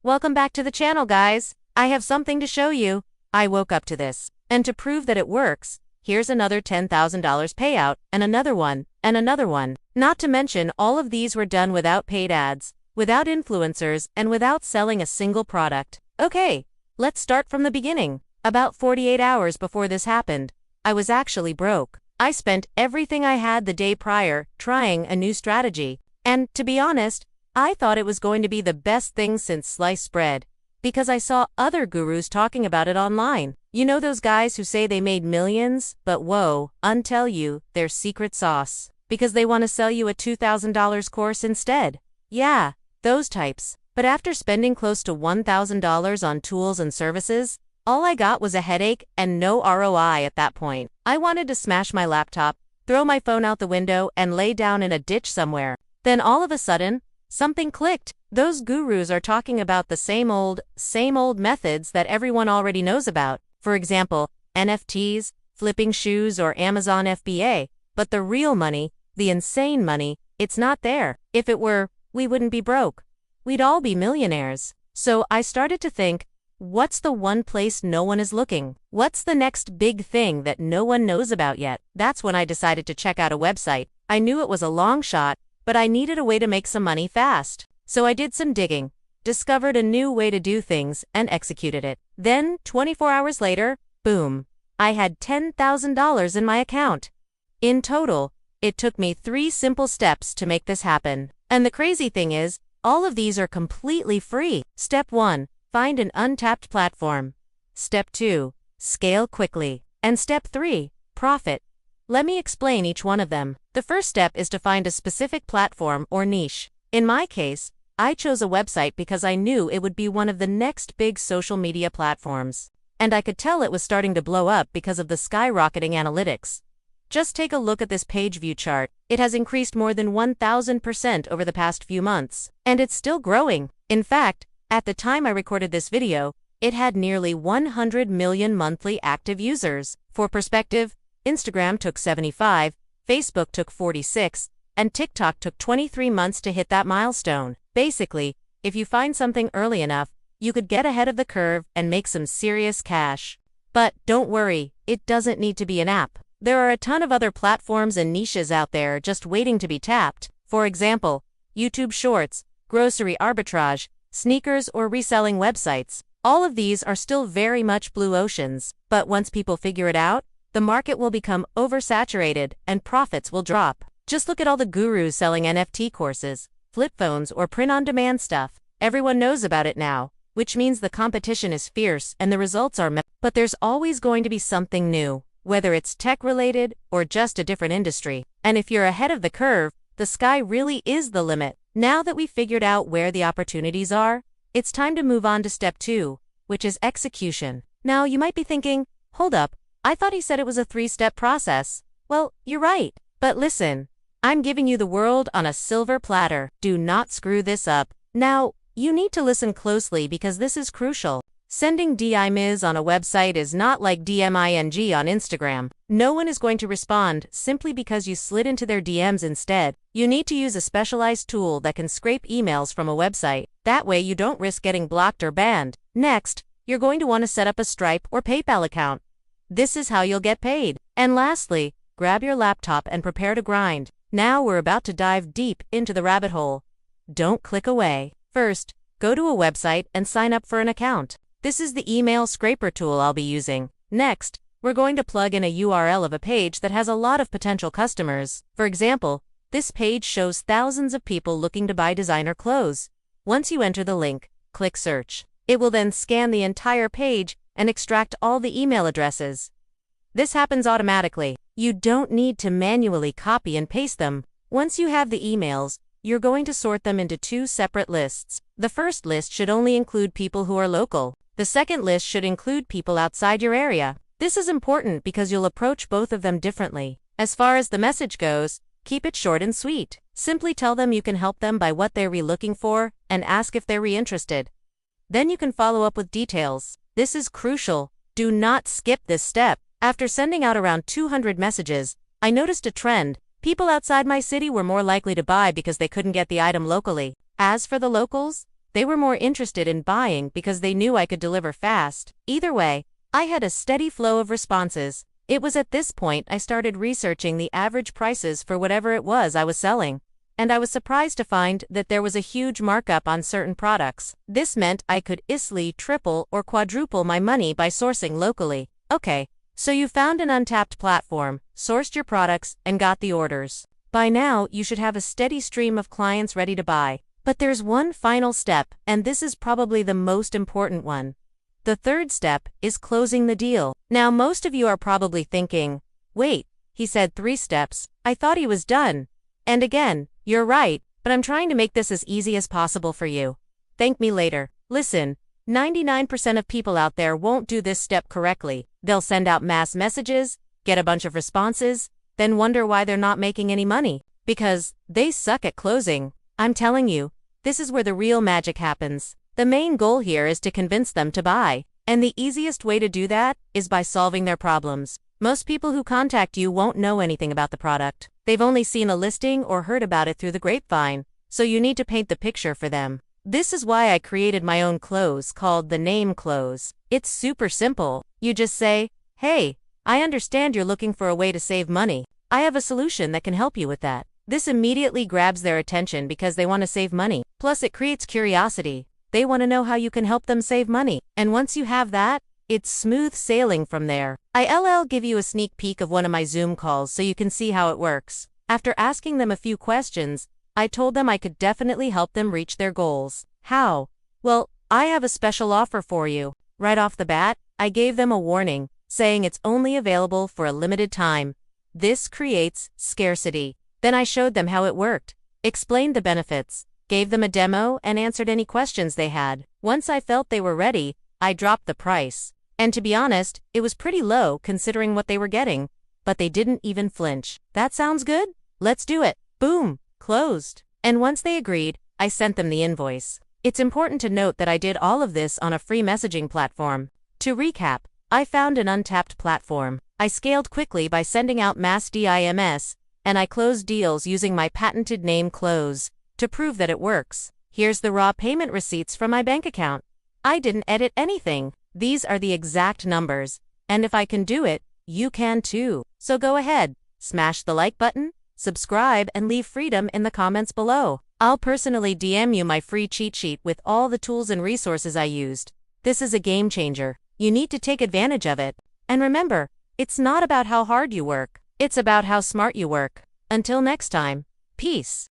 Welcome back to the channel, guys. I have something to show you. I woke up to this. And to prove that it works, here's another $10,000 payout, and another one, and another one. Not to mention, all of these were done without paid ads, without influencers, and without selling a single product. Okay, let's start from the beginning. About 48 hours before this happened, I was actually broke. I spent everything I had the day prior trying a new strategy. And, to be honest, I thought it was going to be the best thing since sliced bread, because I saw other gurus talking about it online. You know those guys who say they made millions, but whoa, untell you, their secret sauce, because they want to sell you a $2,000 course instead. Yeah, those types. But after spending close to $1,000 on tools and services, all I got was a headache and no ROI at that point. I wanted to smash my laptop, throw my phone out the window, and lay down in a ditch somewhere. Then all of a sudden, something clicked. Those gurus are talking about the same old methods that everyone already knows about. For example, NFTs, flipping shoes, or Amazon FBA. But the real money, the insane money, it's not there. If it were, we wouldn't be broke. We'd all be millionaires. So I started to think, what's the one place no one is looking? What's the next big thing that no one knows about yet? That's when I decided to check out a website. I knew it was a long shot, but I needed a way to make some money fast. So I did some digging, discovered a new way to do things, and executed it. Then, 24 hours later, boom, I had $10,000 in my account. In total, it took me 3 simple steps to make this happen. And the crazy thing is, all of these are completely free. Step 1, find an untapped platform. Step 2, scale quickly. And step 3, profit. Let me explain each one of them. The first step is to find a specific platform or niche. In my case, I chose a website because I knew it would be one of the next big social media platforms. And I could tell it was starting to blow up because of the skyrocketing analytics. Just take a look at this page view chart. It has increased more than 1,000% over the past few months. And it's still growing. In fact, at the time I recorded this video, it had nearly 100 million monthly active users. For perspective, Instagram took 75, Facebook took 46, and TikTok took 23 months to hit that milestone. Basically, if you find something early enough, you could get ahead of the curve and make some serious cash. But don't worry, it doesn't need to be an app. There are a ton of other platforms and niches out there just waiting to be tapped. For example, YouTube Shorts, grocery arbitrage, sneakers, or reselling websites. All of these are still very much blue oceans, but once people figure it out, the market will become oversaturated and profits will drop. Just look at all the gurus selling NFT courses, flip phones, or print-on-demand stuff. Everyone knows about it now, which means the competition is fierce and the results are but there's always going to be something new, whether it's tech-related or just a different industry. And if you're ahead of the curve, the sky really is the limit. Now that we've figured out where the opportunities are, it's time to move on to step 2, which is execution. Now you might be thinking, hold up, I thought he said it was a 3-step process. Well, you're right. But listen, I'm giving you the world on a silver platter. Do not screw this up. Now, you need to listen closely because this is crucial. Sending DMs on a website is not like DMing on Instagram. No one is going to respond simply because you slid into their DMs instead. You need to use a specialized tool that can scrape emails from a website. That way you don't risk getting blocked or banned. Next, you're going to want to set up a Stripe or PayPal account. This is how you'll get paid. And lastly, grab your laptop and prepare to grind. Now we're about to dive deep into the rabbit hole. Don't click away. First, go to a website and sign up for an account. This is the email scraper tool I'll be using. Next, we're going to plug in a URL of a page that has a lot of potential customers. For example, this page shows thousands of people looking to buy designer clothes. Once you enter the link, click search. It will then scan the entire page and extract all the email addresses. This happens automatically. You don't need to manually copy and paste them. Once you have the emails, you're going to sort them into 2 separate lists. The first list should only include people who are local. The second list should include people outside your area. This is important because you'll approach both of them differently. As far as the message goes, keep it short and sweet. Simply tell them you can help them by what they're looking for and ask if they're interested. Then you can follow up with details. This is crucial. Do not skip this step. After sending out around 200 messages, I noticed a trend. People outside my city were more likely to buy because they couldn't get the item locally. As for the locals, They were more interested in buying because they knew I could deliver fast. Either way, I had a steady flow of responses. It was at this point I started researching the average prices for whatever it was I was selling. And I was surprised to find that there was a huge markup on certain products. This meant I could easily triple or quadruple my money by sourcing locally. Okay, so you found an untapped platform, sourced your products, and got the orders. By now, you should have a steady stream of clients ready to buy. But there's one final step, and this is probably the most important one. The third step is closing the deal. Now, most of you are probably thinking, wait, he said 3 steps, I thought he was done. And again, you're right, but I'm trying to make this as easy as possible for you. Thank me later. Listen, 99% of people out there won't do this step correctly. They'll send out mass messages, get a bunch of responses, then wonder why they're not making any money. Because they suck at closing. I'm telling you, this is where the real magic happens. The main goal here is to convince them to buy. And the easiest way to do that is by solving their problems. Most people who contact you won't know anything about the product. They've only seen a listing or heard about it through the grapevine, so you need to paint the picture for them. This is why I created my own close called the name close. It's super simple. You just say, hey, I understand you're looking for a way to save money. I have a solution that can help you with that. This immediately grabs their attention because they want to save money. Plus, it creates curiosity. They want to know how you can help them save money. And once you have that, it's smooth sailing from there. I'll give you a sneak peek of one of my Zoom calls so you can see how it works. After asking them a few questions, I told them I could definitely help them reach their goals. How? Well, I have a special offer for you. Right off the bat, I gave them a warning, saying it's only available for a limited time. This creates scarcity. Then I showed them how it worked, explained the benefits, gave them a demo, and answered any questions they had. Once I felt they were ready, I dropped the price. And to be honest, it was pretty low considering what they were getting. But they didn't even flinch. That sounds good? Let's do it. Boom. Closed. And once they agreed, I sent them the invoice. It's important to note that I did all of this on a free messaging platform. To recap, I found an untapped platform. I scaled quickly by sending out mass DIMS, and I closed deals using my patented name close. To prove that it works, here's the raw payment receipts from my bank account. I didn't edit anything. These are the exact numbers. And if I can do it, you can too. So go ahead, smash the like button, subscribe, and leave freedom in the comments below. I'll personally DM you my free cheat sheet with all the tools and resources I used. This is a game changer. You need to take advantage of it. And remember, it's not about how hard you work. It's about how smart you work. Until next time, peace.